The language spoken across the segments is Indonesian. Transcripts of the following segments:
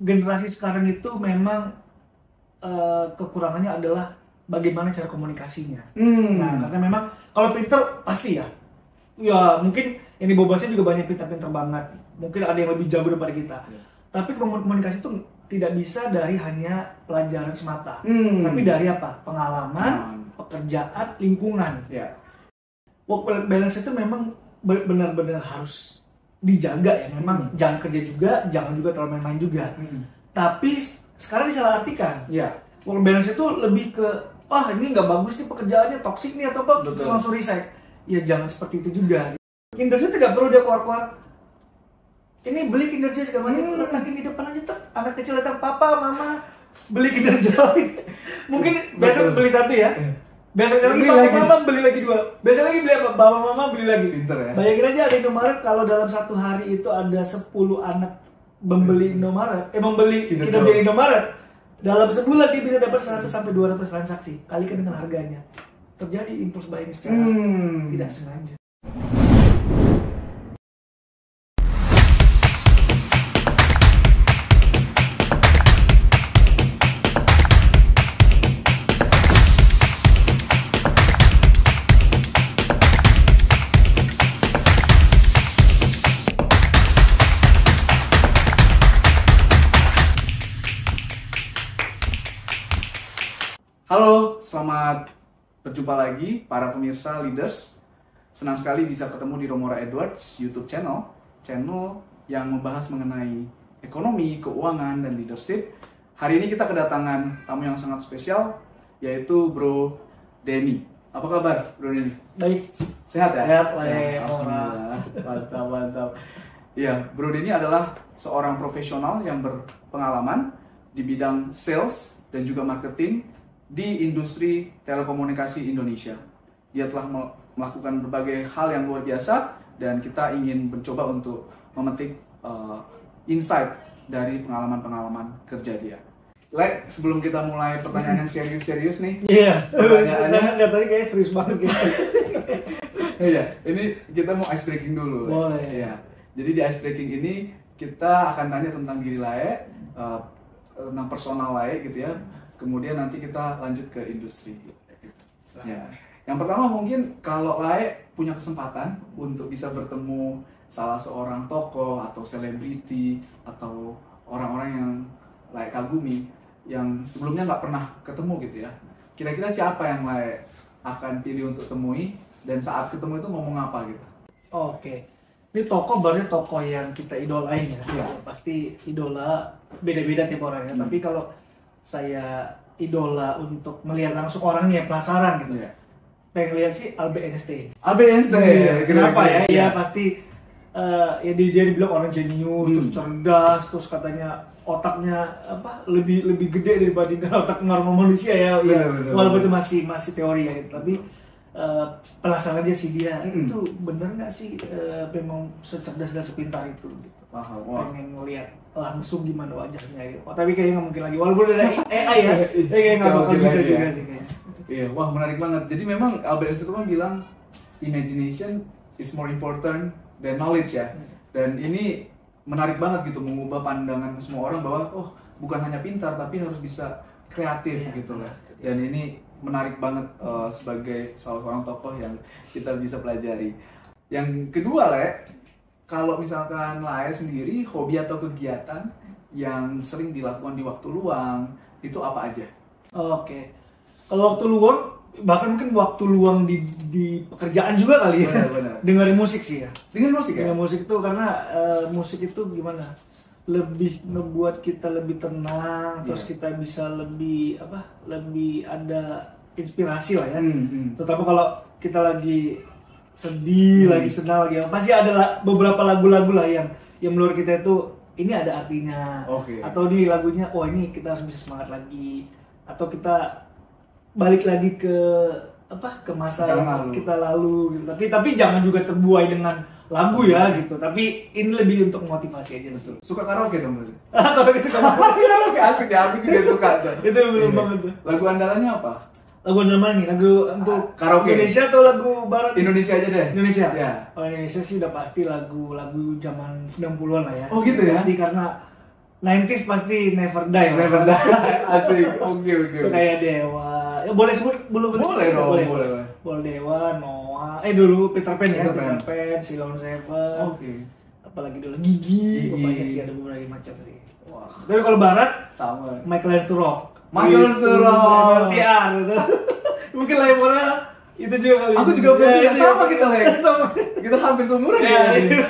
generasi sekarang itu memang kekurangannya adalah bagaimana cara komunikasinya. Nah, karena memang kalau pinter pasti ya mungkin yang di Bobasnya juga banyak pinter-pinter banget. Mungkin ada yang lebih jago daripada kita. Tapi komunikasi itu tidak bisa dari hanya pelajaran semata, tapi dari apa? Pengalaman, pekerjaan, lingkungan. Work balance itu memang benar-benar harus dijaga ya. Memang jangan kerja juga, jangan juga terlalu main-main juga. Tapi sekarang disalahartikan. Work balance itu lebih ke, ini nggak bagus nih pekerjaannya, toksik nih atau apa, terus langsung resign. Ya jangan seperti itu juga. Kinerja tidak perlu dia keluar-keluar. Ini beli kinerja segala macam, letakin di depan aja tuh. Anak kecil datang, papa, mama, beli kinerja. Mungkin biasa beli satu ya. Besok lagi papa mama beli lagi 2. Besok lagi beli apa? Bapak mama beli lagi. Pinter ya. Bayangin aja ada Indomaret kalau dalam satu hari itu ada 10 anak membeli Indomaret, membeli kinerja Indomaret. Dalam sebulan dia bisa dapat 100 sampai 200 transaksi. Kalikan dengan harganya. Terjadi impulse buying secara tidak sengaja. Halo, selamat berjumpa lagi para pemirsa leaders. Senang sekali bisa ketemu di Romora Edwards YouTube channel yang membahas mengenai ekonomi, keuangan, dan leadership. Hari ini kita kedatangan tamu yang sangat spesial, yaitu Bro Denny. Apa kabar, Bro Denny? Baik. Sehat ya? Sehat, Alhamdulillah. Mantap. Iya, Bro Denny adalah seorang profesional yang berpengalaman di bidang sales dan juga marketing di industri telekomunikasi Indonesia. Dia telah melakukan berbagai hal yang luar biasa dan kita ingin mencoba untuk memetik insight dari pengalaman-pengalaman kerja dia. Sebelum kita mulai pertanyaan yang serius-serius nih. Iya. Pertanyaannya tadi kayaknya serius banget gitu. Iya, ini kita mau ice breaking dulu. Boleh. Iya. Jadi di ice breaking ini kita akan tanya tentang diri Lae, tentang personal Lae gitu ya. Kemudian nanti kita lanjut ke industri. Ya. Yang pertama mungkin kalau Lae punya kesempatan untuk bisa bertemu salah seorang tokoh atau selebriti atau orang-orang yang Lae kagumi yang sebelumnya nggak pernah ketemu gitu ya. Kira-kira siapa yang Lae akan pilih untuk temui dan saat ketemu itu ngomong apa gitu? Oke. Ini tokoh berarti tokoh yang kita idolain ya. Pasti idola beda-beda tiap orang ya. Tapi kalau saya idola untuk melihat langsung orangnya, penasaran gitu. Pengen lihat sih Albert Einstein. Albert Einstein. Kenapa ya? Ya pasti ya dia dibilang orang jenius, terus cerdas, terus katanya otaknya lebih gede daripada otak normal manusia ya. Bener. Walaupun itu masih teori ya gitu. Tapi penasaran aja sih dia itu bener nggak sih memang secerdas dan sepintar itu gitu. Pengen ngeliat langsung gimana wajahnya gitu. Tapi kayaknya nggak mungkin lagi walaupun ada AI ya. Kayaknya nggak bakal bisa juga sih kayaknya. Iya, wah menarik banget. Jadi memang Albert Einstein itu kan bilang imagination is more important than knowledge ya. Dan ini menarik banget gitu, mengubah pandangan semua orang bahwa bukan hanya pintar tapi harus bisa kreatif gitu lah. Dan ini menarik banget sebagai salah seorang tokoh yang kita bisa pelajari. Yang kedua kalau misalkan Lae sendiri hobi atau kegiatan yang sering dilakukan di waktu luang itu apa aja? Oke. Kalau waktu luang, bahkan mungkin waktu luang di pekerjaan juga kali ya. Benar. Dengerin musik sih ya. Dengerin musik ya? Dengerin musik itu karena musik itu gimana? Lebih ngebuat kita lebih tenang, terus kita bisa lebih ada inspirasi lah ya. Terutama kalau kita lagi sedih, lagi senang, lagi pasti ada beberapa lagu-lagu lah yang menurut kita itu ini ada artinya. Atau di lagunya, ini kita harus bisa semangat lagi. Atau kita balik lagi ke masa kita lalu gitu. Tapi jangan juga terbuai dengan lagu ya gitu. Tapi ini lebih untuk motivasi aja sih. Suka karaoke dong berarti? Karaoke suka banget. Karaoke asik ya, aku juga suka tuh. Itu belum banget tuh. Lagu andalannya apa? Lagu andalan mana nih? Lagu untuk karaoke Indonesia atau lagu barat? Indonesia aja deh. Indonesia? Ya. Kalau Indonesia sih udah pasti lagu zaman 90-an lah ya. Oh gitu ya? Pasti karena 90s pasti never die lah. Never die. Asik. Oke. Itu kayak Dewa. Ya boleh sebut belum? Boleh dong, boleh. Boleh Dewa, Noah. Dulu Peter Pan ya, Peter Pan. Peter Pan, Silon Seven. Oke. Apalagi dulu Gigi. Gigi. Banyak sih, ada beberapa macam sih. Wah, Tapi kalau barat, sama. Michael Learns to Rock. Michael Learns to Rock. MLTR gitu. Mungkin lah yang itu juga kali. Aku juga punya sama kita lah. Sama. Kita hampir seumuran Ya, ya.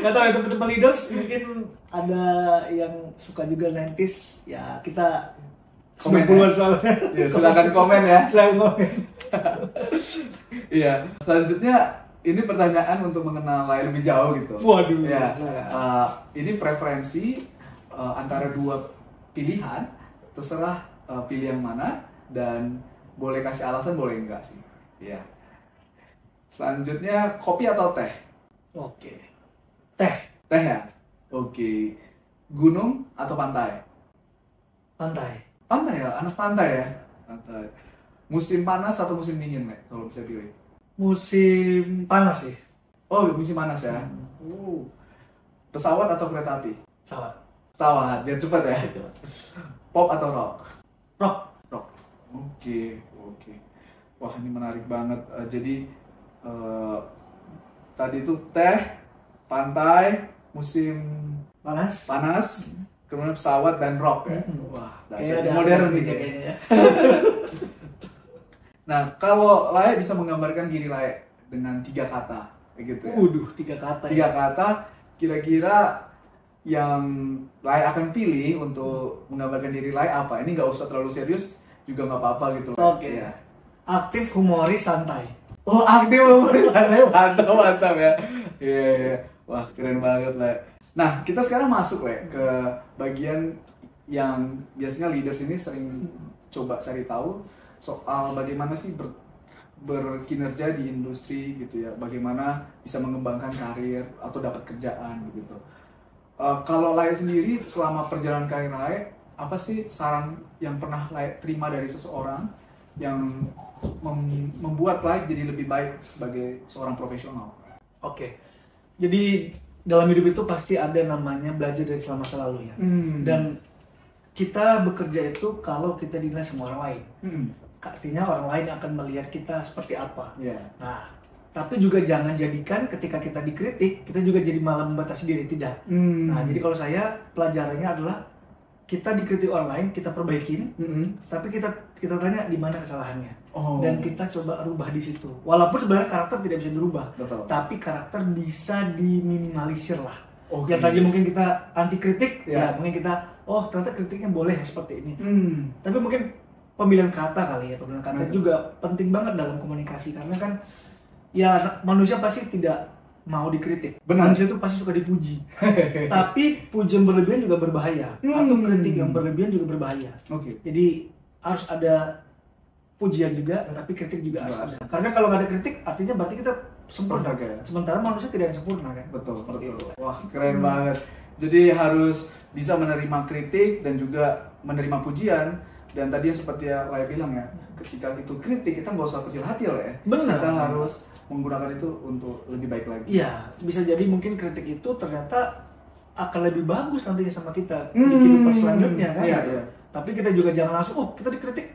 Gak tau ya teman-teman leaders mungkin ada yang suka juga 90s ya kita Komen 90-an ya. soalnya. Ya, silakan komen ya. Silakan komen. Iya. Selanjutnya ini pertanyaan untuk mengenal lain lebih jauh gitu. Waduh. Ya. Silakan. Ini preferensi antara dua pilihan, terserah pilih yang mana dan boleh kasih alasan boleh enggak sih. Iya. Selanjutnya kopi atau teh? Oke. Teh. Teh ya. Oke. Gunung atau pantai? Pantai. Pantai ya, anak pantai ya. Pantai. Musim panas atau musim dingin, Nek? Kalau bisa pilih. Musim panas sih. Oh, musim panas ya. Pesawat atau kereta api? Pesawat. Pesawat, biar cepat ya. Pop atau rock? Rock. Rock. Oke. Wah, ini menarik banget. Jadi tadi itu teh, pantai, musim panas, kemudian pesawat dan rock ya. Wah, Kayak modern nih nih kayaknya ya. Nah, kalau Lae bisa menggambarkan diri Lae dengan 3 kata, kayak gitu ya. 3 kata. 3 kata, kira-kira yang Lae akan pilih untuk menggambarkan diri Lae apa? Ini nggak usah terlalu serius, juga nggak apa-apa gitu. Oke. Ya. Aktif, humoris, santai. Oh, aktif humoris, mantap ya. Iya. Wah, keren banget Lae. Nah, kita sekarang masuk Le ke bagian yang biasanya leaders ini sering coba cari tahu soal bagaimana sih berkinerja di industri gitu ya, bagaimana bisa mengembangkan karir atau dapat kerjaan gitu. Kalau Lae sendiri selama perjalanan karir Lae, apa sih saran yang pernah Lae terima dari seseorang yang membuat Lae jadi lebih baik sebagai seorang profesional? Oke. Jadi dalam hidup itu pasti ada namanya belajar dari masa lalu ya. Dan kita bekerja itu kalau kita dinilai sama orang lain. Artinya orang lain akan melihat kita seperti apa. Nah, tapi juga jangan jadikan ketika kita dikritik, kita juga jadi malah membatasi diri, tidak. Nah, jadi kalau saya pelajarannya adalah kita dikritik orang lain, kita perbaikin, tapi kita tanya di mana kesalahannya. Dan kita coba rubah di situ. Walaupun sebenarnya karakter tidak bisa dirubah, tapi karakter bisa diminimalisir lah. Yang tadi mungkin kita anti kritik, ya mungkin kita, ternyata kritiknya boleh seperti ini. Tapi mungkin pemilihan kata kali ya, pemilihan kata juga penting banget dalam komunikasi, karena kan ya manusia pasti tidak mau dikritik. Manusia itu pasti suka dipuji. Tapi pujian berlebihan juga berbahaya, atau kritik yang berlebihan juga berbahaya. Jadi harus ada pujian juga, tapi kritik juga harus ada. Karena kalau nggak ada kritik, artinya berarti kita sempurna. Sementara manusia tidak ada sempurna kan? Betul. Wah, keren banget. Jadi harus bisa menerima kritik dan juga menerima pujian. Dan tadi seperti yang Lae bilang ya, ketika itu kritik kita nggak usah kecil hati lah ya. Benar. Kita harus menggunakan itu untuk lebih baik lagi. Iya, bisa jadi mungkin kritik itu ternyata akan lebih bagus nantinya sama kita di kehidupan selanjutnya kan. Iya. Tapi kita juga jangan langsung, kita dikritik,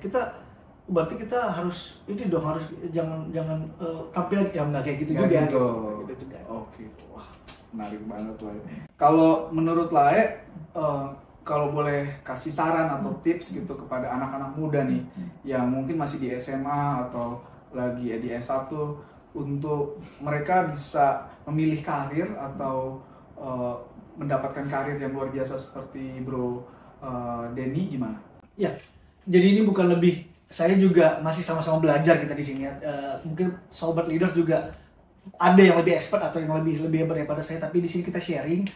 berarti kita harus ini dong, harus jangan tampil yang nggak kayak gitu juga. Gitu. Oke, wah menarik banget Lae. Kalau menurut Lae, kalau boleh kasih saran atau tips gitu kepada anak-anak muda nih yang mungkin masih di SMA atau lagi di S1 untuk mereka bisa memilih karir atau mendapatkan karir yang luar biasa seperti Bro Denny, gimana? Ya, jadi ini bukan lebih, saya juga masih sama-sama belajar kita di sini ya. Mungkin sobat leaders juga ada yang lebih expert atau yang lebih hebat daripada saya, tapi di sini kita sharing.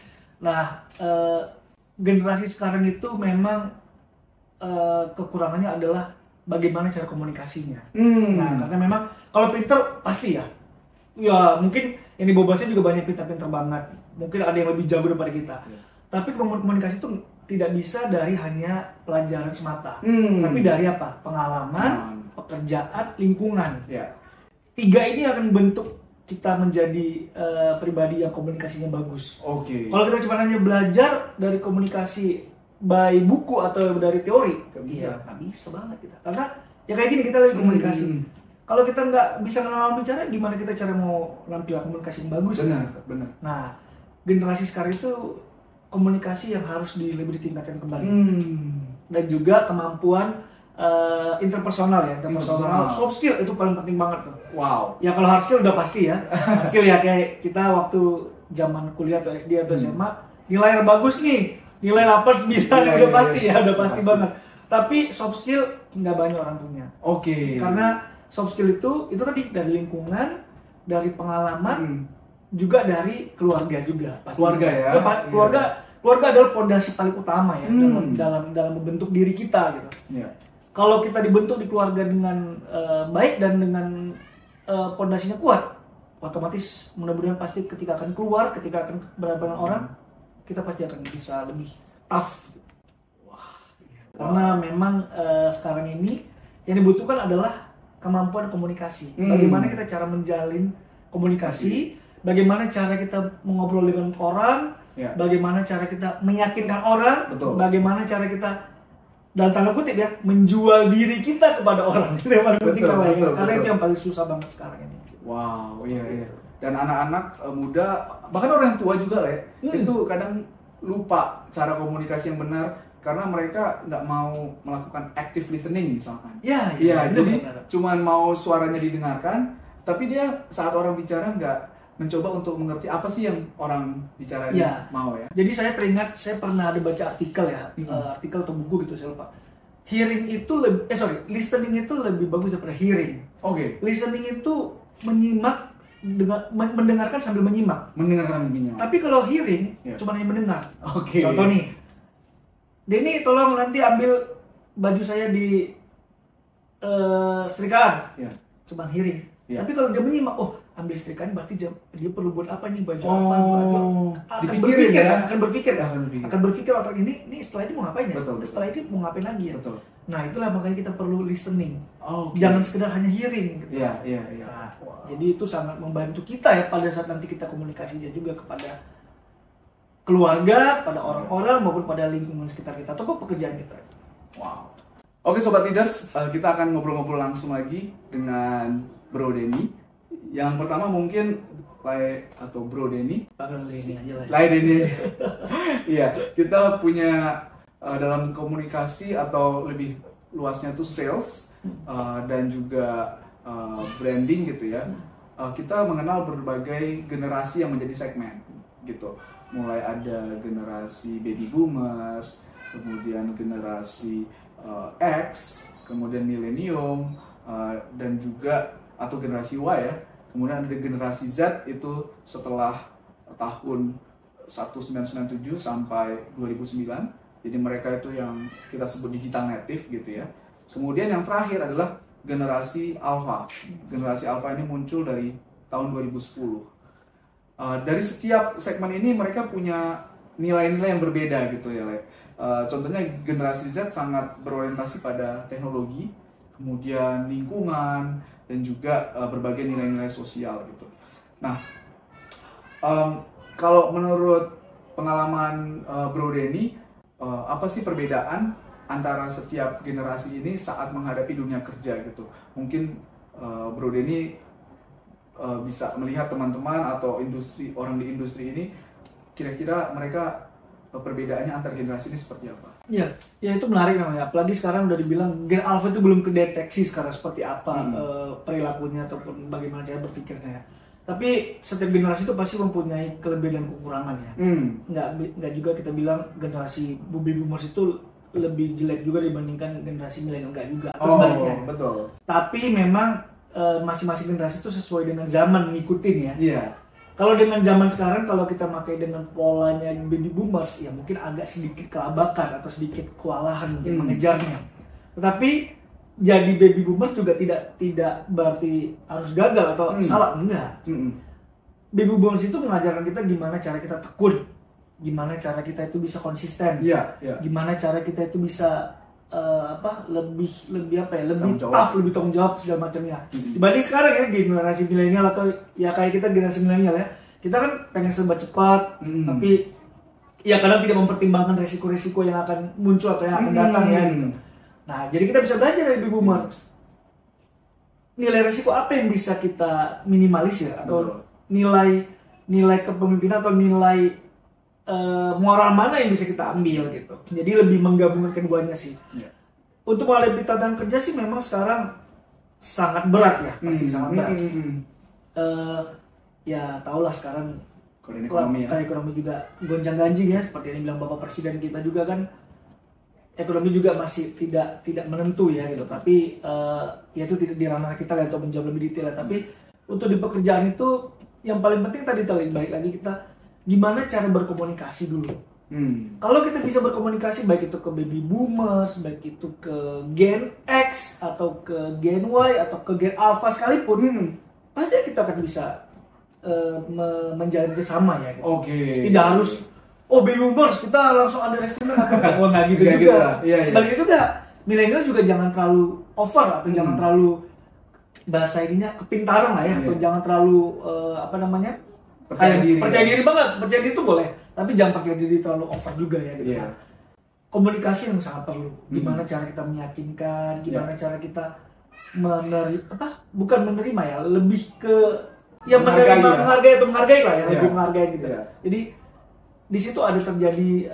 Nah, generasi sekarang itu memang kekurangannya adalah bagaimana cara komunikasinya. Nah, karena memang kalau pinter pasti ya mungkin yang dibobasnya juga banyak pinter-pinter banget. Mungkin ada yang lebih jago daripada kita. Tapi komunikasi itu tidak bisa dari hanya pelajaran semata. Tapi dari apa? Pengalaman, pekerjaan, lingkungan. 3 ini akan bentuk kita menjadi pribadi yang komunikasinya bagus. Oke. Kalau kita cuma hanya belajar dari komunikasi by buku atau dari teori, nggak bisa banget kita. Karena ya kayak gini, kita lagi komunikasi. Kalau kita nggak bisa ngenalar bicara, gimana kita cara mau nampil komunikasi yang bagus? Benar. Nah, generasi sekarang itu komunikasi yang harus lebih ditingkatkan kembali. Dan juga kemampuan interpersonal ya, soft skill itu paling penting banget tuh. Wow. Ya kalau hard skill udah pasti ya. Hard skill ya kayak kita waktu zaman kuliah atau SD atau SMA, nilai yang bagus nih, nilai 8, 9 udah pasti ya, udah pasti banget. Tapi soft skill nggak banyak orang punya. Oke. Karena soft skill itu tadi dari lingkungan, dari pengalaman, juga dari keluarga juga. Pasti. Keluarga ya. Keluarga adalah pondasi paling utama ya dalam membentuk diri kita gitu. Yeah. Kalau kita dibentuk di keluarga dengan baik dan dengan pondasinya kuat, otomatis mudah-mudahan pasti ketika akan keluar, ketika akan berhadapan dengan orang, kita pasti akan bisa lebih tough. Karena memang sekarang ini yang dibutuhkan adalah kemampuan komunikasi. Bagaimana kita cara menjalin komunikasi, bagaimana cara kita mengobrol dengan orang, bagaimana cara kita meyakinkan orang, bagaimana cara kita dan tanda kutip ya menjual diri kita kepada orang. Itu yang paling penting karena itu yang paling susah banget sekarang ini. Wow, iya. Dan anak-anak muda, bahkan orang tua juga lah ya, itu kadang lupa cara komunikasi yang benar karena mereka nggak mau melakukan active listening misalkan. Iya. Jadi cuman mau suaranya didengarkan, tapi dia saat orang bicara nggak mencoba untuk mengerti apa sih yang orang bicara mau ya. Jadi saya teringat, saya pernah ada baca artikel ya, artikel atau buku gitu saya lupa. Listening itu lebih bagus daripada hearing. Oke. Listening itu menyimak, mendengarkan sambil menyimak. Tapi kalau hearing cuma hanya mendengar. Oke. Contoh nih, Denny tolong nanti ambil baju saya di setrikaan. Cuma hearing. Tapi kalau dia menyimak, ambil setrikaan berarti dia perlu buat apa nih, baju apa, akan berpikir otak ini setelah ini mau ngapain ya, setelah ini mau ngapain lagi ya. Nah itulah makanya kita perlu listening, jangan sekedar hanya hearing gitu. Nah, jadi itu sangat membantu kita ya pada saat nanti kita komunikasinya juga kepada keluarga, pada orang-orang maupun pada lingkungan sekitar kita atau pekerjaan kita. Wow. Oke Sobat Leaders, kita akan ngobrol-ngobrol langsung lagi dengan Bro Denny. Yang pertama mungkin Lai atau Bro Denny. Panggil Denny aja lah. Lai Denny. Iya, kita punya dalam komunikasi atau lebih luasnya tuh sales dan juga branding gitu ya. Kita mengenal berbagai generasi yang menjadi segmen gitu. Mulai ada generasi baby boomers, kemudian generasi X, kemudian milenium dan juga atau generasi Y ya. Kemudian ada generasi Z itu setelah tahun 1997 sampai 2009. Jadi mereka itu yang kita sebut digital native gitu ya. Kemudian yang terakhir adalah generasi Alpha. Generasi Alpha ini muncul dari tahun 2010. Dari setiap segmen ini mereka punya nilai-nilai yang berbeda gitu ya. Contohnya generasi Z sangat berorientasi pada teknologi, kemudian lingkungan, dan juga berbagai nilai-nilai sosial gitu. Nah, kalau menurut pengalaman Bro Denny, apa sih perbedaan antara setiap generasi ini saat menghadapi dunia kerja gitu? Mungkin Bro Denny bisa melihat teman-teman atau orang di industri ini, kira-kira mereka perbedaannya antar generasi ini seperti apa? Ya itu menarik namanya. Apalagi sekarang udah dibilang Gen Alpha itu belum kedeteksi sekarang seperti apa perilakunya ataupun bagaimana cara berpikirnya. Tapi setiap generasi itu pasti mempunyai kelebihan dan kekurangannya. Nggak juga kita bilang generasi baby boomers itu lebih jelek juga dibandingkan generasi milenial, enggak juga. Atau sebaliknya. Betul. Tapi memang masing-masing generasi itu sesuai dengan zaman ngikutin ya. Iya. Kalau dengan zaman sekarang, kalau kita pakai dengan polanya baby boomers, ya mungkin agak sedikit kelabakan atau sedikit kewalahan mungkin mengejarnya. Tetapi jadi baby boomers juga tidak berarti harus gagal atau salah, enggak. Baby boomers itu mengajarkan kita gimana cara kita tekun, gimana cara kita itu bisa konsisten, gimana cara kita itu bisa lebih apa ya, lebih tough, lebih tanggung jawab segala macamnya. Dibanding sekarang ya generasi milenial atau ya kayak kita generasi milenial ya, kita kan pengen serba cepat, tapi ya kadang tidak mempertimbangkan resiko-resiko yang akan muncul atau yang akan datang ya. Gitu. Nah, jadi kita bisa belajar dari baby boomers. Nilai resiko apa yang bisa kita minimalisir atau nilai kepemimpinan atau nilai moral mana yang bisa kita ambil gitu. Jadi lebih menggabungkan keduanya sih. Untuk menghadapi tantangan kerja sih memang sekarang sangat berat ya, pasti sangat berat. Ya tahulah sekarang ekonomi juga gonjang-ganjing ya, seperti yang bilang Bapak Presiden kita juga kan, ekonomi juga masih tidak menentu ya gitu. Tapi ya itu tidak di ranah kita lah untuk menjawab lebih detail. Tapi untuk di pekerjaan itu yang paling penting tadi balik lagi kita gimana cara berkomunikasi dulu. Kalau kita bisa berkomunikasi baik itu ke baby boomers, baik itu ke Gen X atau ke Gen Y atau ke Gen Alpha sekalipun, pasti kita akan bisa menjalin kerjasama ya. Gitu. Tidak harus baby boomers kita langsung ada restoran atau nggak gitu juga. Sebaliknya juga milenial juga jangan terlalu over atau jangan terlalu bahasa ininya kepintaran lah ya, atau jangan terlalu percaya diri banget. Percaya diri itu boleh, tapi jangan percaya diri terlalu over juga ya gitu. Komunikasi yang sangat perlu. Gimana cara kita meyakinkan, gimana cara kita bukan menerima ya, lebih ke menghargai lah ya, lebih menghargai gitu. Jadi di situ ada terjadi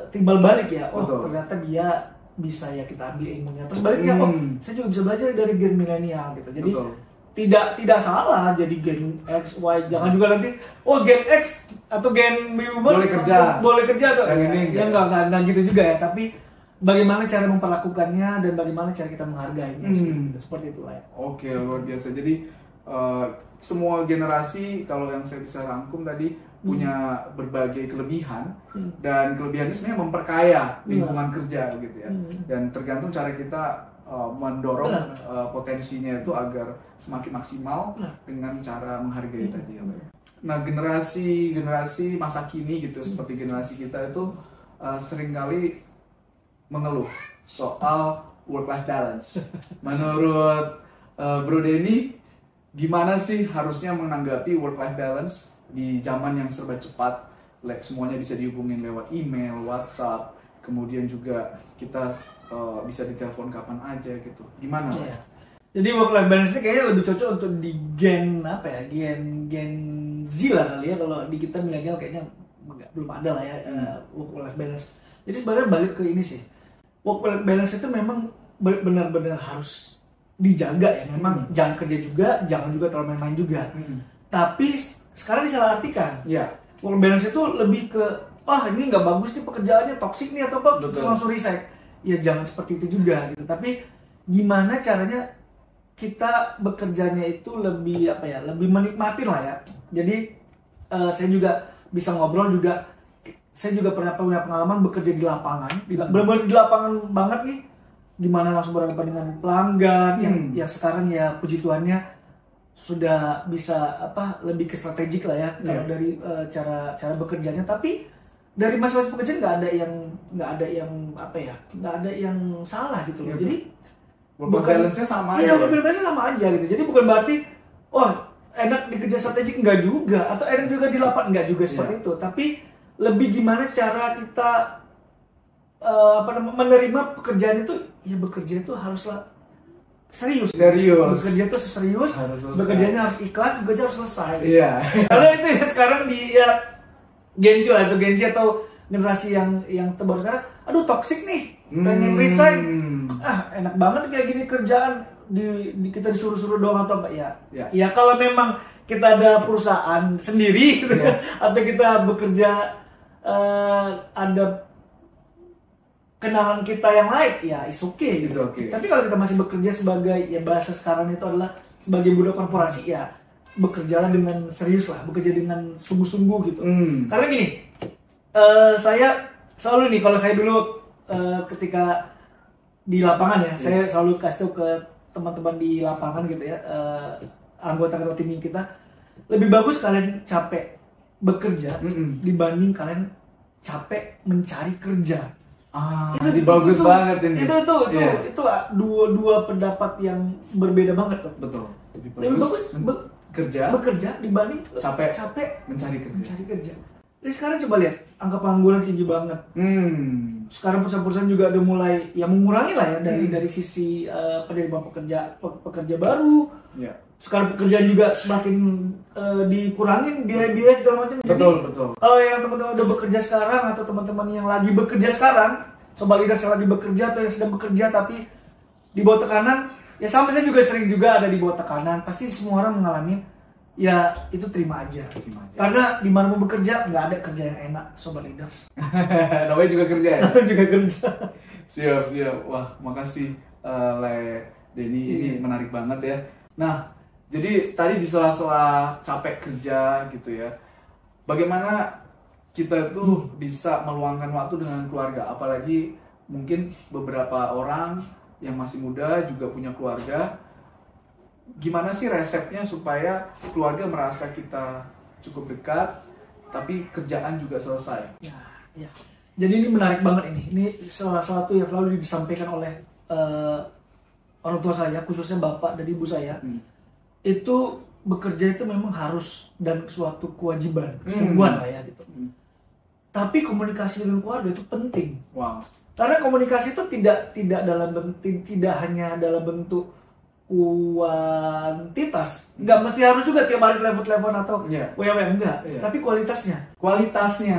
timbal balik ya. Ternyata dia bisa ya, kita ambil ilmunya. Terus baliknya saya juga bisa belajar dari gen milenial gitu. Jadi tidak salah jadi Gen X, Y, jangan juga nanti Gen X atau Gen baby boomers boleh kerja atau ya enggak gitu juga ya, tapi bagaimana cara memperlakukannya dan bagaimana cara kita menghargainya gitu. Seperti itulah ya. Luar biasa. Jadi semua generasi kalau yang saya bisa rangkum tadi punya berbagai kelebihan, dan kelebihannya sebenarnya memperkaya lingkungan kerja gitu ya. Dan tergantung cara kita mendorong potensinya itu agar semakin maksimal dengan cara menghargai tadi ya. Nah, generasi masa kini gitu seperti generasi kita itu seringkali mengeluh soal work-life balance. Menurut Bro Denny, gimana sih harusnya menanggapi work-life balance di zaman yang serba cepat, semuanya bisa dihubungin lewat email, WhatsApp, kemudian juga kita bisa ditelepon kapan aja gitu. Gimana? Jadi work-life balance ini kayaknya lebih cocok untuk di gen Gen Z lah kali ya. Kalau di kita milenial kayaknya belum ada lah ya work-life balance. Jadi sebenarnya balik ke ini sih, work-life balance itu memang benar-benar harus dijaga ya. Memang jangan kerja juga, jangan juga terlalu main-main juga. Tapi sekarang disalahartikan. Work balance itu lebih ke ini nggak bagus nih pekerjaannya, toksik nih atau apa, langsung resign. Ya jangan seperti itu juga gitu. Tapi gimana caranya kita bekerjanya itu lebih lebih menikmati lah ya. Jadi saya juga bisa ngobrol juga. Saya juga pernah punya pengalaman bekerja di lapangan, benar-benar di lapangan banget nih. Gimana langsung berhadapan dengan pelanggan yang sekarang ya puji Tuhannya sudah bisa lebih ke strategik lah ya kalau dari cara bekerjanya. Tapi dari masing-masing pekerjaan nggak ada yang salah gitu loh. Jadi work balance-nya sama aja. Iya, work balance-nya sama aja gitu. Jadi bukan berarti enak di kerja strategik, enggak juga, atau enak juga di lapangan, enggak juga seperti itu. Tapi lebih gimana cara kita menerima pekerjaan itu. Ya bekerja itu haruslah serius. Bekerja itu serius, bekerjanya harus ikhlas, bekerja harus selesai. Kalau itu ya sekarang di Gen Z lah, atau Gen Z atau generasi yang terbaru sekarang, aduh toxic nih, pengen resign, enak banget kayak gini kerjaan, kita disuruh-suruh doang atau apa ya kalau memang kita ada perusahaan sendiri gitu, atau kita bekerja ada kenalan kita yang lain, ya it's okay gitu. Tapi kalau kita masih bekerja sebagai, ya bahasa sekarang itu adalah sebagai budak korporasi, ya bekerjalah dengan serius lah, bekerja dengan sungguh-sungguh gitu. Karena gini, saya selalu nih, kalau saya dulu ketika di lapangan ya, saya selalu kasih tahu ke teman-teman di lapangan gitu ya, anggota tim kita, lebih bagus kalian capek bekerja dibanding kalian capek mencari kerja. Jadi bagus banget ini. Itu dua pendapat yang berbeda banget tuh. Betul. Lebih bagus bekerja dibanding capek mencari kerja. Jadi sekarang coba lihat angka pengangguran tinggi banget. Sekarang perusahaan-perusahaan juga udah mulai mengurangi lah ya dari sisi penerimaan pekerja baru. Ya. Sekarang pekerjaan juga semakin dikurangin biaya-biaya segala macam. Betul. Kalau yang teman-teman udah bekerja sekarang atau teman-teman yang lagi bekerja sekarang, sobat leaders yang lagi bekerja atau yang sedang bekerja tapi di bawah tekanan, ya sama saya juga sering juga ada di bawah tekanan. Pasti semua orang mengalami, ya itu terima aja. Karena dimanapun bekerja nggak ada kerja yang enak, sobat leaders. Namanya juga kerja ya. juga kerja. Siap. Wah, makasih Le Denny, ini menarik banget ya. Nah, jadi tadi di sela-sela capek kerja gitu ya, bagaimana kita tuh bisa meluangkan waktu dengan keluarga, apalagi mungkin beberapa orang yang masih muda juga punya keluarga. Gimana sih resepnya supaya keluarga merasa kita cukup dekat, tapi kerjaan juga selesai? Ya. Jadi ini menarik banget ini. Ini salah satu yang selalu disampaikan oleh orang tua saya, khususnya bapak dan ibu saya. Itu bekerja itu memang harus dan suatu kewajiban, kesungguhan lah ya gitu. Tapi komunikasi dengan keluarga itu penting. Wow. Karena komunikasi itu tidak hanya dalam bentuk kuantitas. Nggak mesti harus juga tiap hari telepon atau WA enggak. Tapi kualitasnya.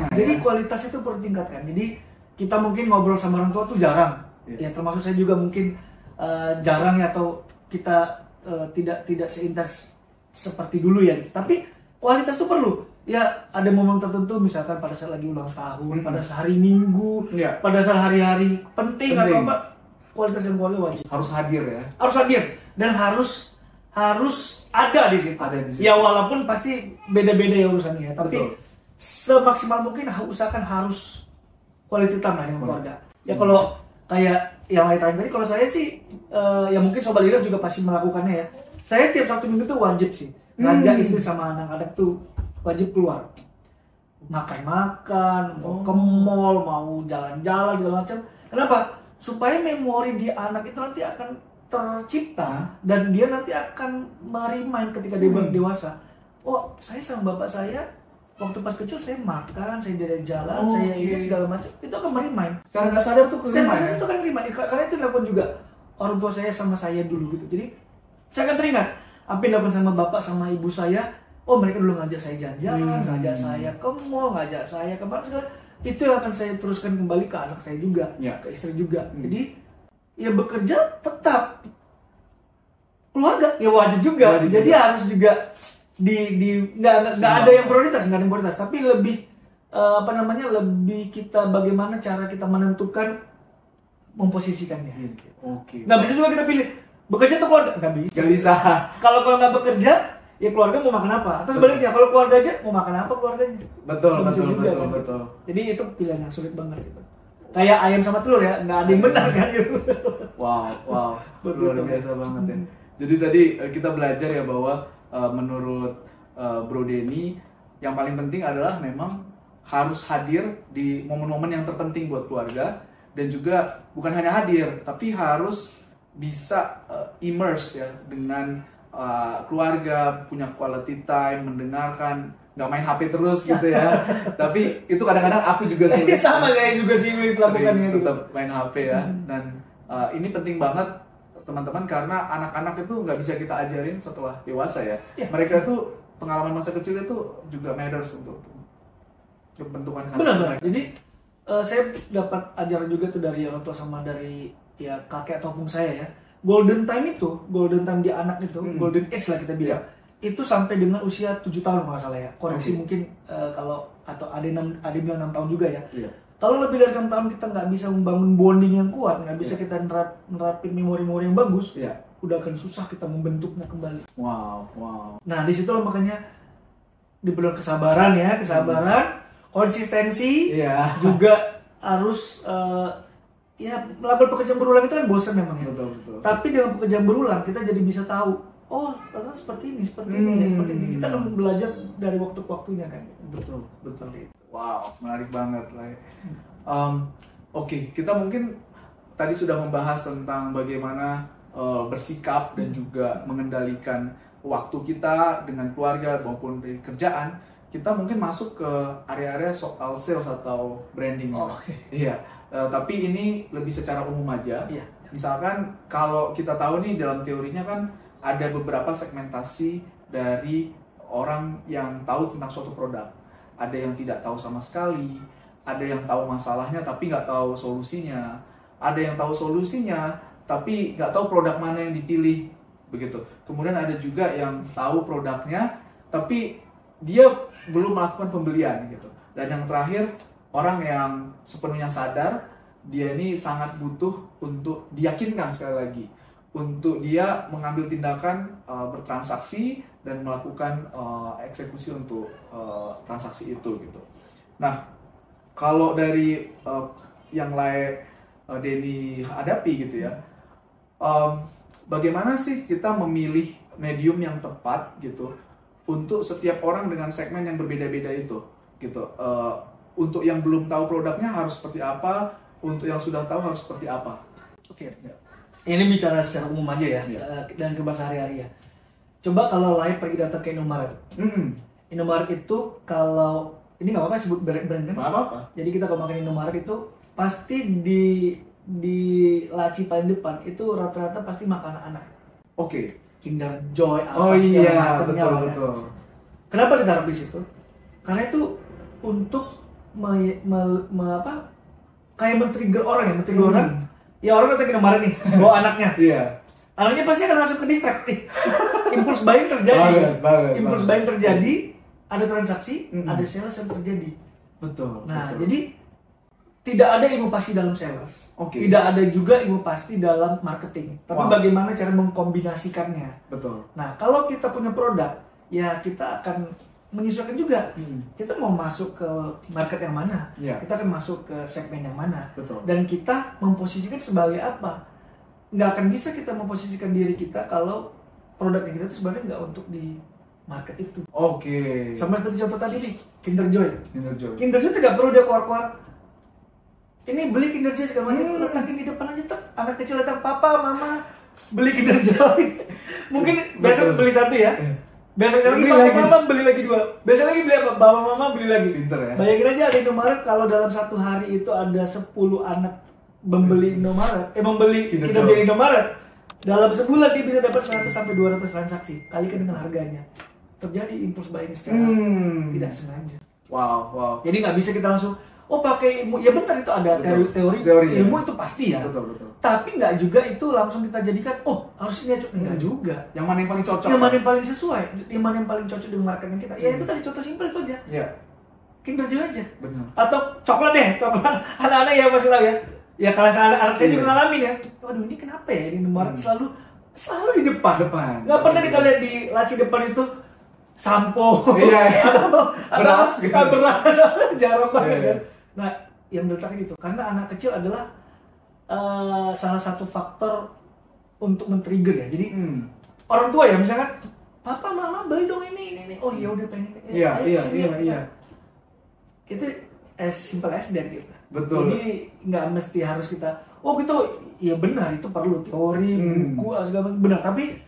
Jadi kualitas itu perlu tingkatkan. Jadi kita mungkin ngobrol sama orang tua tuh jarang. Ya termasuk saya juga mungkin jarang ya, atau kita tidak seintens seperti dulu ya. Tapi kualitas itu perlu. Ya ada momen tertentu, misalkan pada saat lagi ulang tahun, pada saat hari Minggu, pada saat hari-hari penting atau apa, kualitas dan kualitas wajib. Harus hadir ya. Harus hadir dan harus ada di situ. Ya walaupun pasti beda-beda ya urusannya ya, tapi semaksimal mungkin usahakan harus quality time lah dengan keluarga. Ya kalau kayak yang lain tadi, kalau saya sih ya mungkin sobat leaders juga pasti melakukannya ya. Saya tiap Sabtu Minggu tuh wajib sih ngajak istri sama anak-anak tuh wajib keluar, makan-makan, mau ke mall, mau jalan-jalan segala macam. Kenapa? Supaya memori di anak itu nanti akan tercipta dan dia nanti akan merimain ketika dia dewasa. Oh, saya sama bapak saya waktu pas kecil saya makan, saya jalan, saya ini segala macam, itu akan merimain. Secara nggak sadar tuh itu kan merimain. Karena itu dilakukan juga orang tua saya sama saya dulu gitu. Jadi saya akan teringat apa yang dilakukan sama bapak sama ibu saya. Oh, mereka dulu ngajak saya jalan-jalan, ngajak saya ke mall, ngajak saya ke mana segala. Itu yang akan saya teruskan kembali ke anak saya juga, ke istri juga. Jadi ya bekerja tetap, keluarga ya wajib juga. Jadi harus juga nggak ada yang prioritas, tapi lebih lebih kita bagaimana cara kita menentukan memposisikannya. Nggak bisa juga kita pilih bekerja atau keluarga, nggak bisa. Kalau nggak bekerja ya keluarga mau makan apa? Atau sebaliknya kalau keluarga aja mau makan apa keluarganya? Betul. Jadi itu pilihan yang sulit banget gitu. Kayak ayam sama telur ya, nggak ada yang benar kan gitu. Wow, luar biasa banget ya. Jadi tadi kita belajar ya bahwa menurut Bro Denny yang paling penting adalah memang harus hadir di momen-momen yang terpenting buat keluarga, dan juga bukan hanya hadir tapi harus bisa immerse ya dengan keluarga, punya quality time, mendengarkan, nggak main HP terus gitu ya. Tapi itu kadang-kadang aku juga sama kayak juga sih melakukannya gitu. Tetap main HP ya. Dan ini penting banget teman-teman, karena anak-anak itu nggak bisa kita ajarin setelah dewasa ya. Mereka itu pengalaman masa kecil itu juga matters untuk pembentukan karakter. Benar. Jadi saya dapat ajaran juga tuh dari orang tua sama dari ya kakek ataupun saya ya. Golden time di anak itu, golden age lah kita bilang. Itu sampai dengan usia 7 tahun kalau nggak salah ya. Koreksi mungkin kalau atau ada bilang 6 tahun juga ya. Kalau lebih dari 6 tahun kita nggak bisa membangun bonding yang kuat, nggak bisa kita nerapin memori-memori yang bagus, udah akan susah kita membentuknya kembali. Wow. Nah di situ makanya diperlukan kesabaran, konsistensi, juga harus melakukan pekerjaan berulang itu kan bosan memang ya. Betul. Tapi dengan pekerjaan berulang kita jadi bisa tahu, oh ternyata seperti ini. Kita akan belajar dari waktu ke waktunya kan. Betul. Wow, menarik banget lah. Oke, kita mungkin tadi sudah membahas tentang bagaimana bersikap dan juga mengendalikan waktu kita dengan keluarga maupun di kerjaan. Kita mungkin masuk ke area-area soal sales atau branding. Iya, tapi ini lebih secara umum aja. Iya. Misalkan kalau kita tahu nih dalam teorinya kan ada beberapa segmentasi dari orang yang tahu tentang suatu produk. Ada yang tidak tahu sama sekali, ada yang tahu masalahnya tapi nggak tahu solusinya, ada yang tahu solusinya tapi nggak tahu produk mana yang dipilih, begitu. Kemudian ada juga yang tahu produknya tapi dia belum melakukan pembelian gitu. Dan yang terakhir, orang yang sepenuhnya sadar dia ini sangat butuh untuk diyakinkan sekali lagi untuk dia mengambil tindakan bertransaksi dan melakukan eksekusi untuk transaksi itu gitu. Nah, kalau dari yang Denny hadapi gitu ya, bagaimana sih kita memilih medium yang tepat gitu untuk setiap orang dengan segmen yang berbeda-beda itu gitu. Untuk yang belum tahu produknya harus seperti apa, untuk yang sudah tahu harus seperti apa. Oke. Ini bicara secara umum aja ya, dan ke bahasa hari-hari ya. Coba kalau lain pergi datang ke Indomaret. Indomaret itu kalau ini nggak apa-apa sebut brand kan? Nggak apa-apa. Jadi kita kalau makan Indomaret itu pasti di laci paling depan itu rata-rata pasti makanan anak. Oke. Kinder Joy apa segala betul, macamnya lah ya. betul. Kenapa ditaruh di situ? Karena itu untuk kayak men-trigger orang ya, orang. Ya orang datang ke Indomaret nih, bawa anaknya. Iya. Anaknya pasti akan langsung ke distract nih. Impuls buying terjadi. Impuls buying terjadi, ada transaksi, ada sales yang terjadi. Betul. Nah, betul. jadi tidak ada ilmu pasti dalam sales. Tidak ada juga ilmu pasti dalam marketing. Tapi bagaimana cara mengkombinasikannya. Betul. Nah, kalau kita punya produk, ya kita akan menyesuaikan juga. Kita mau masuk ke market yang mana, kita akan masuk ke segmen yang mana. Betul. Dan kita memposisikan sebagai apa. Nggak akan bisa kita memposisikan diri kita kalau produk yang kita itu sebenarnya nggak untuk di market itu. Oke. Sama seperti contoh tadi nih, Kinder Joy. Kinder Joy tidak perlu dia keluar-keluar. Ini beli Kinder Joy segala macam, letakin di depan aja tuh. Anak kecil datang, papa, mama, beli Kinder Joy. Mungkin biasa beli satu ya. Biasanya lagi papa mama beli lagi 2. Biasanya lagi beli apa? Bapak mama beli lagi. Pinter ya. Bayangin aja ada Indomaret kalau dalam satu hari itu ada 10 anak membeli Indomaret, membeli Kinder Joy Indomaret. Dalam sebulan dia bisa dapat 100 sampai 200 transaksi. Kalikan dengan harganya. Terjadi impuls buying secara tidak sengaja. Wow. Jadi nggak bisa kita langsung pakai ilmu. Ya benar itu ada teori ilmu itu pasti ya. Betul. Tapi nggak juga itu langsung kita jadikan harus ini aja. Enggak juga. Yang mana yang paling cocok? Yang mana yang paling sesuai? Yang mana yang paling cocok dengan marketing kita? Ya itu tadi contoh simpel itu aja. Iya. Kinder Joy aja. Benar. Atau coklat deh, coklat. Anak-anak ya pasti tahu ya. Ya kalau anak saya juga ngalamin ya. Waduh ini kenapa ya ini Indomaret selalu di depan. Nggak pernah kita lihat di laci depan itu sampo. Atau beras. Jarang banget kan. Nah, yang diletakkan itu karena anak kecil adalah salah satu faktor untuk men-trigger ya. Jadi orang tua ya misalkan papa mama beli dong ini. Oh ya udah pengen. Iya. Itu as simple as that gitu. Betul. Jadi nggak mesti harus kita gitu. Ya benar itu perlu teori buku segala macam benar. Tapi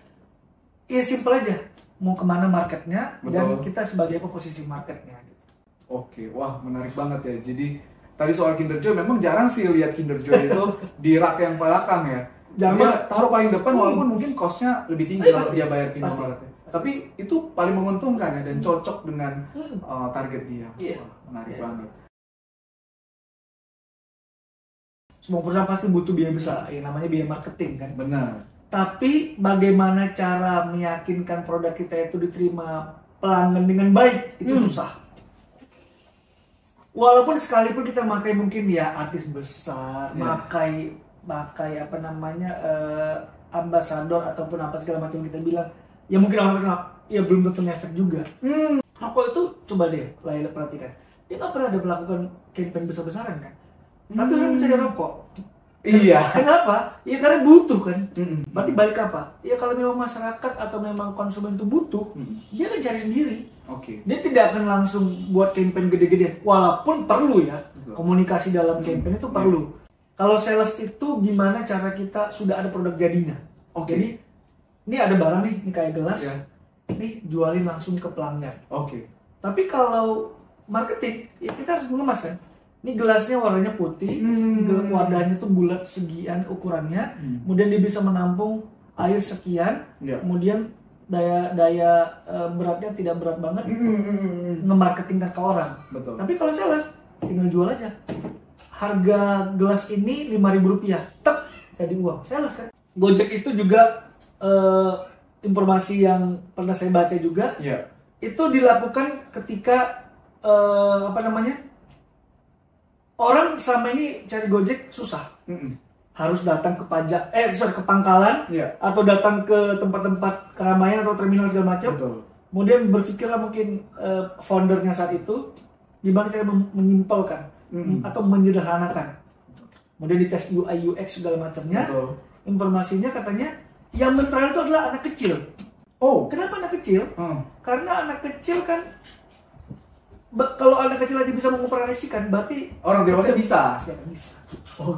ya simple aja. Mau kemana marketnya dan kita sebagai apa posisi marketnya. Oke, wah menarik banget ya. Jadi tadi soal Kinder Joy memang jarang sih lihat Kinder Joy itu di rak yang belakang ya. Dia taruh paling depan walaupun mungkin cost-nya lebih tinggi kalau dia bayar ke Indomaret. Tapi itu paling menguntungkan ya dan cocok dengan target dia. Menarik banget. Semua perusahaan pasti butuh biaya besar, yang namanya biaya marketing kan. Benar. Tapi bagaimana cara meyakinkan produk kita itu diterima pelanggan dengan baik itu susah. Walaupun sekalipun kita pakai mungkin ya artis besar, pakai ambasador ataupun apa segala macam kita bilang, ya mungkin orang kenal, ya belum tentu ngefek juga. Rokok itu coba deh, Laila perhatikan, dia nggak pernah ada melakukan campaign besar-besaran kan, tapi orang mencari rokok. Iya. Kenapa? Ya karena butuh kan. Berarti balik apa? Ya kalau memang masyarakat atau memang konsumen itu butuh, dia akan cari sendiri. Dia tidak akan langsung buat campaign gede-gede. Walaupun perlu ya, komunikasi dalam campaign itu perlu. Kalau sales itu gimana cara kita sudah ada produk jadinya. Jadi ini ada barang nih, ini kayak gelas. Nih jualin langsung ke pelanggan. Tapi kalau marketing, ya kita harus mengemas kan. Ini gelasnya warnanya putih, wadahnya tuh bulat sekian ukurannya, kemudian dia bisa menampung air sekian, kemudian daya beratnya tidak berat banget, nge-marketingkan ke orang. Tapi kalau sales, tinggal jual aja. Harga gelas ini Rp5.000, tek, jadi uang. Sales kan. Gojek itu juga informasi yang pernah saya baca juga, itu dilakukan ketika orang selama ini cari Gojek susah, harus datang ke ke pangkalan, atau datang ke tempat-tempat keramaian atau terminal segala macam. Kemudian berpikirlah mungkin foundernya saat itu gimana cara menyimpelkan atau menyederhanakan. Kemudian dites UI UX segala macamnya. Informasinya katanya yang bertrial itu adalah anak kecil. Kenapa anak kecil? Karena anak kecil kan, kalau anak kecil aja bisa mengoperasikan, berarti orang dewasa bisa. Bisa.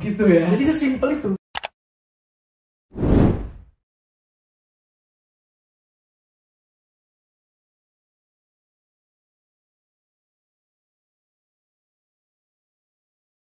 Gitu ya. Jadi sesimpel itu.